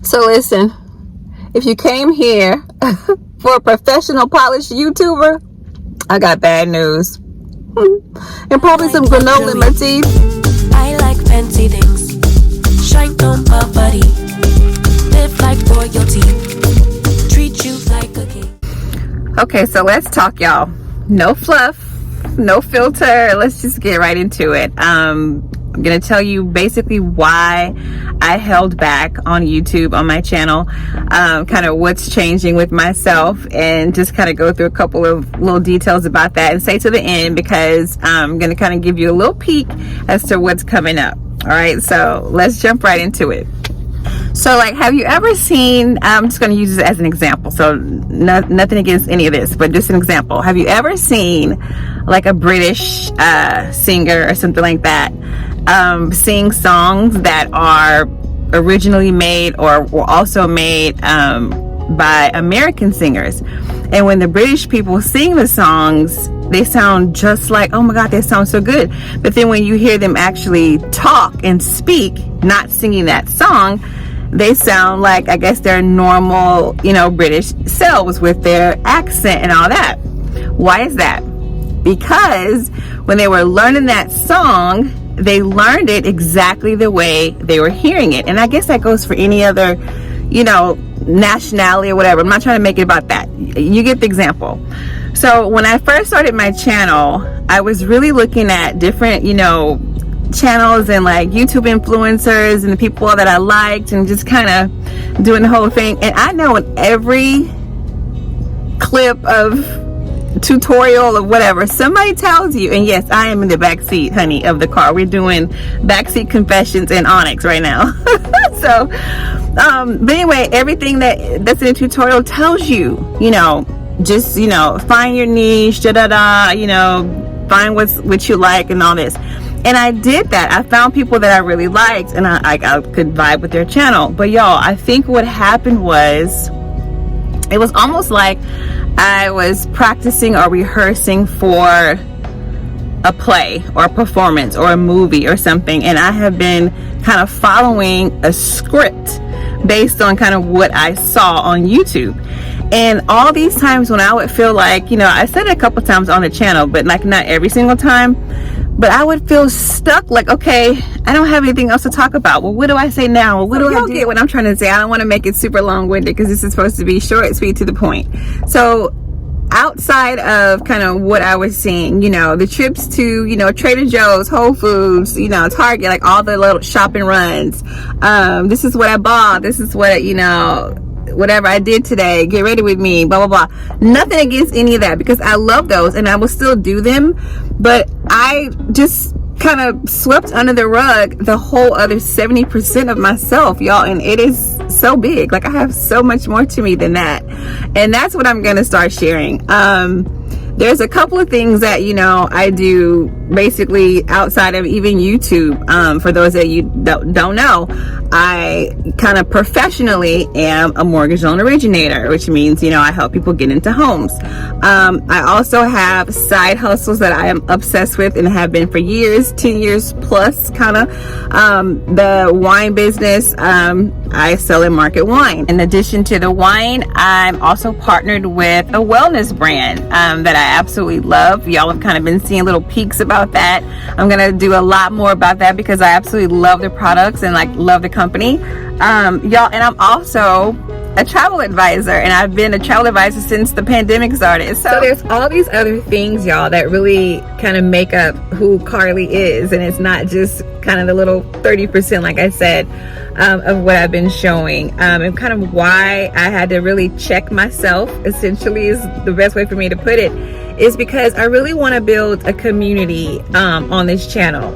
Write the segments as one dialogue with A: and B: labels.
A: So listen, if you came here for a professional polished YouTuber, I got bad news. And probably some granola in my teeth.
B: I like fancy things. Shine on my body. Live like royalty. Treat you like a king.
A: Okay, so let's talk, y'all. No fluff, no filter. Let's just get right into it. I'm gonna tell you basically why I held back on YouTube on my channel, kind of what's changing with myself, and just kind of go through a couple of little details about that and stay to the end because I'm gonna kind of give you a little peek as to what's coming up. All right, so let's jump right into it. So like, have you ever seen, I'm just going to use this as an example, so nothing against any of this, but just an example. Have you ever seen like a British singer or something like that sing songs that are originally made or were also made by American singers? And when the British people sing the songs, they sound just like, oh my God, they sound so good. But then when you hear them actually talk and speak, not singing that song, they sound like, I guess, their normal, British selves with their accent and all that. Why is that? Because when they were learning that song, they learned it exactly the way they were hearing it. And I guess that goes for any other, nationality or whatever. I'm not trying to make it about that. You get the example. So when I first started my channel, I was really looking at different, channels and like YouTube influencers and the people that I liked and just kind of doing the whole thing. And I know in every clip of tutorial or whatever, somebody tells you, and yes, I am in the back seat, honey, of the car. We're doing backseat confessions in Onyx right now. So, but anyway, everything that's in the tutorial tells you, just, find your niche, find what you like and all this. And I did that. I found people that I really liked and I could vibe with their channel. But y'all, I think what happened was, it was almost like I was practicing or rehearsing for a play or a performance or a movie or something. And I have been kind of following a script based on kind of what I saw on YouTube. And all these times when I would feel like, I said it a couple times on the channel, but like not every single time, but I would feel stuck, like, okay, I don't have anything else to talk about. Well, what do I say now? What do I do? Get what I'm trying to say. I don't want to make it super long-winded because this is supposed to be short, sweet, to the point. So outside of kind of what I was seeing, the trips to, Trader Joe's, Whole Foods, Target, like all the little shopping runs. This is what I bought. This is what, whatever I did today, get ready with me, blah, blah, blah. Nothing against any of that because I love those and I will still do them. But I just kind of swept under the rug the whole other 70% of myself, y'all. And it is so big. Like I have so much more to me than that. And that's what I'm going to start sharing. There's a couple of things that, I do basically outside of even YouTube. For those that you don't know, I kind of professionally am a mortgage loan originator, which means, I help people get into homes. I also have side hustles that I am obsessed with and have been for years, 10 years plus, kind of. The wine business, I sell and market wine. In addition to the wine, I'm also partnered with a wellness brand that I absolutely love. Y'all have kind of been seeing little peeks about that. I'm gonna do a lot more about that because I absolutely love the products and like love the company. Y'all, and I'm also a travel advisor, and I've been a travel advisor since the pandemic started. So there's all these other things, y'all, that really kind of make up who Carly is, and it's not just kind of the little 30%, like I said, of what I've been showing, and kind of why I had to really check myself, essentially, is the best way for me to put it, is because I really want to build a community on this channel.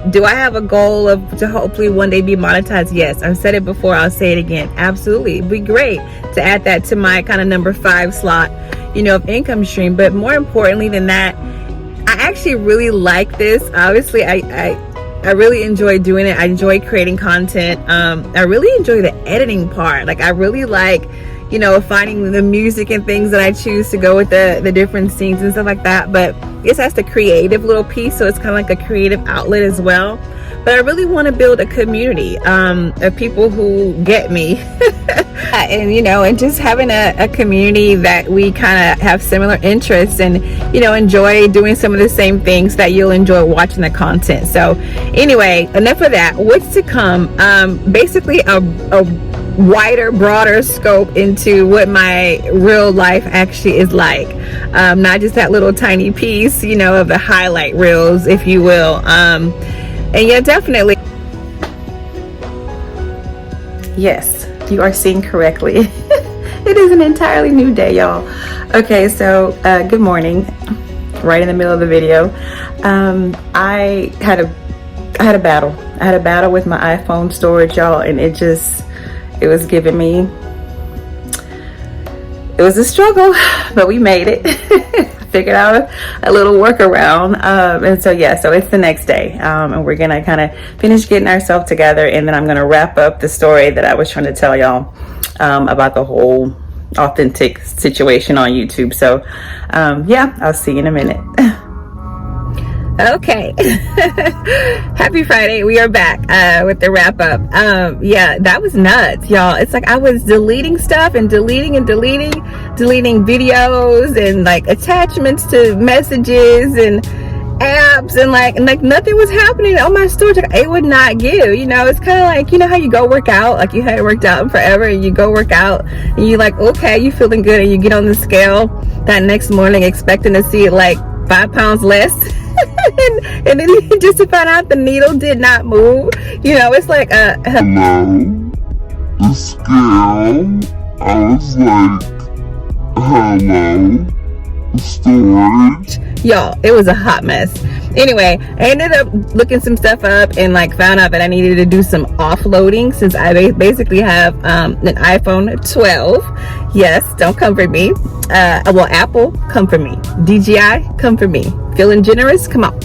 A: Do I have a goal to hopefully one day be monetized? Yes, I've said it before, I'll say it again. Absolutely, it'd be great to add that to my kind of number 5 slot, of income stream. But more importantly than that, I actually really like this. Obviously, I really enjoy doing it. I enjoy creating content. I really enjoy the editing part. Like I really like, finding the music and things that I choose to go with the different scenes and stuff like that. But it's that's the creative little piece, so it's kind of like a creative outlet as well. but I really want to build a community of people who get me. And and just having a community that we kind of have similar interests and enjoy doing some of the same things, that you'll enjoy watching the content. So anyway, enough of that. What's to come? Basically a wider, broader scope into what my real life actually is like, not just that little tiny piece of the highlight reels, if you will. And yeah, definitely, yes, you are seeing correctly. It is an entirely new day, y'all. Okay, so good morning. Right in the middle of the video, I had a battle. I had a battle with my iPhone storage, y'all, and it was giving me, it was a struggle, but we made it. Figured out a little workaround, and so yeah, so it's the next day, and we're gonna kind of finish getting ourselves together, and then I'm gonna wrap up the story that I was trying to tell y'all about the whole authentic situation on YouTube. So yeah, I'll see you in a minute. Okay. Happy Friday. We are back with the wrap up. Yeah, that was nuts, y'all. It's like I was deleting stuff and deleting videos and like attachments to messages and apps, and like nothing was happening on my storage. Like, it would not give. It's kind of like, how you go work out, like you hadn't worked out in forever, and you go work out and you like, okay, you feeling good, and you get on the scale that next morning expecting to see it like 5 pounds less. and then you just found out the needle did not move. It's like
C: hello, the scale. I was like, hello, storage.
A: Y'all, it was a hot mess. Anyway, I ended up looking some stuff up and like found out that I needed to do some offloading, since I basically have an iPhone 12. Yes, don't come for me. Well, Apple, come for me. DJI, come for me. Feeling generous? Come on.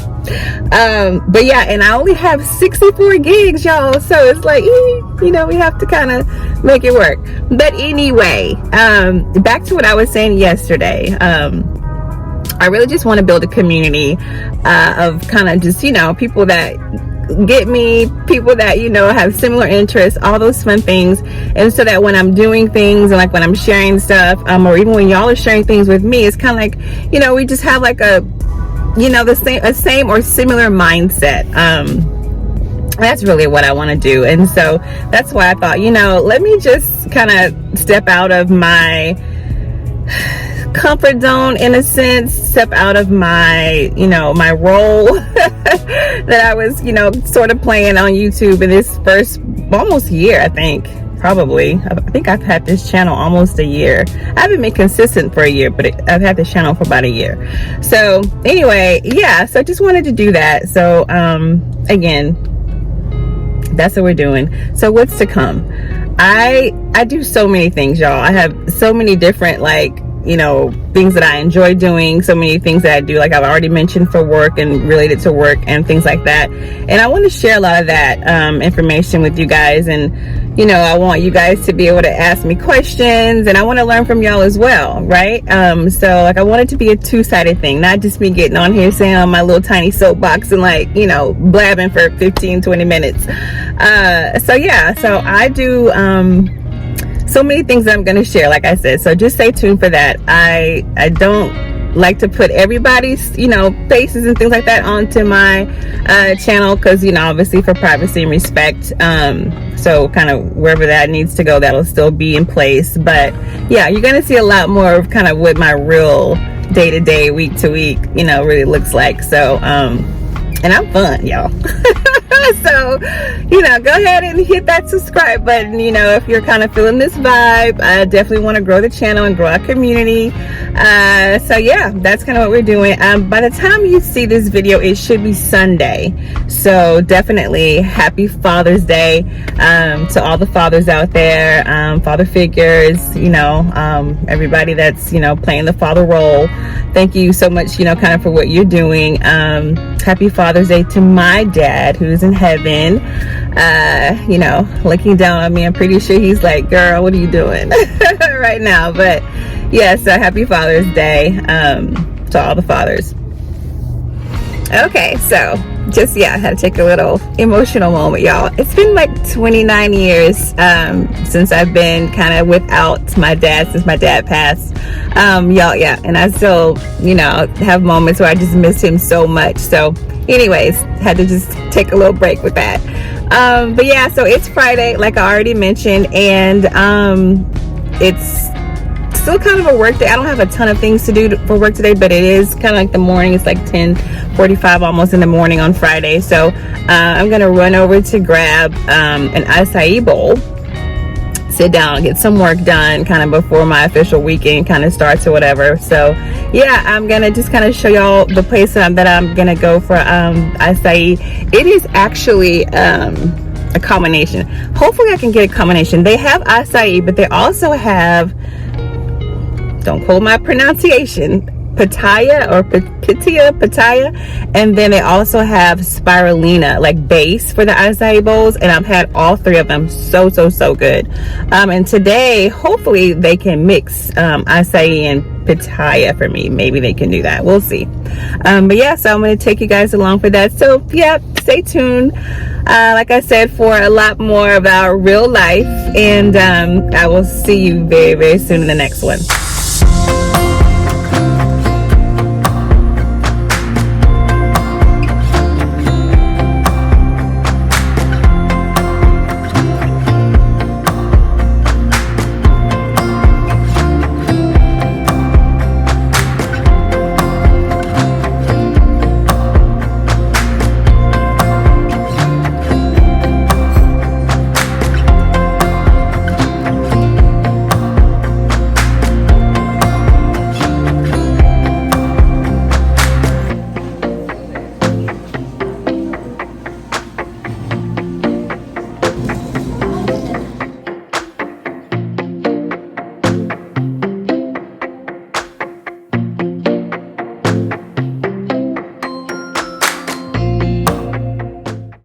A: But yeah, and I only have 64 gigs, y'all. So it's like, we have to kind of make it work. But anyway, back to what I was saying yesterday. I really just want to build a community of kind of just, people that get me, people that have similar interests, all those fun things. And so that when I'm doing things and like when I'm sharing stuff, or even when y'all are sharing things with me, it's kind of like, we just have like a the same or similar mindset. That's really what I want to do. And so that's why I thought, let me just kind of step out of my comfort zone, in a sense, step out of my my role that I was sort of playing on YouTube in this first almost year. I think I've had this channel almost a year. I haven't been consistent for a year, but I've had this channel for about a year. So anyway, yeah, so I just wanted to do that. So again, that's what we're doing. So what's to come? I do so many things, y'all. I have so many different things that I enjoy doing, so many things that I do, like I've already mentioned, for work and related to work and things like that. And I want to share a lot of that information with you guys. And I want you guys to be able to ask me questions, and I want to learn from y'all as well, right? So like I want it to be a two-sided thing, not just me getting on here saying on my little tiny soapbox and blabbing for 15-20 minutes. So yeah, so I do so many things that I'm going to share, like I said. So just stay tuned for that. I don't like to put everybody's faces and things like that onto my channel, because obviously for privacy and respect. So kind of wherever that needs to go, that'll still be in place. But yeah, you're going to see a lot more of kind of what my real day-to-day, week-to-week really looks like. So and I'm fun, y'all. So go ahead and hit that subscribe button. If you're kind of feeling this vibe, I definitely want to grow the channel and grow our community. So yeah, that's kind of what we're doing. By the time you see this video, it should be Sunday. So definitely happy Father's Day to all the fathers out there, father figures, everybody that's playing the father role. Thank you so much kind of for what you're doing. Happy Father's Day to my dad, who's in heaven, looking down on me. I'm pretty sure he's like, girl, what are you doing right now? But yeah, so happy Father's Day to all the fathers. Okay, so just I had to take a little emotional moment, y'all. It's been like 29 years since I've been kind of without my dad, since my dad passed. Y'all, and I still, have moments where I just miss him so much. So anyways, had to just take a little break with that. But yeah, so it's Friday, like I already mentioned, and it's still kind of a work day. I don't have a ton of things to do for work today, but it is kind of like the morning. It's like 10:45 almost in the morning on Friday. So I'm gonna run over to grab an acai bowl, sit down, get some work done kind of before my official weekend kind of starts or whatever. So yeah, I'm gonna just kind of show y'all the place that I'm gonna go for acai. It is actually a combination. Hopefully I can get a combination. They have acai, but they also have, don't quote my pronunciation, pitaya or pitaya, and then they also have spirulina, like base for the acai bowls, and I've had all three of them. So good. And today hopefully they can mix acai and pitaya for me. Maybe they can do that, we'll see. But yeah, so I'm going to take you guys along for that. So yeah, stay tuned, like I said, for a lot more about real life, and I will see you very soon in the next one.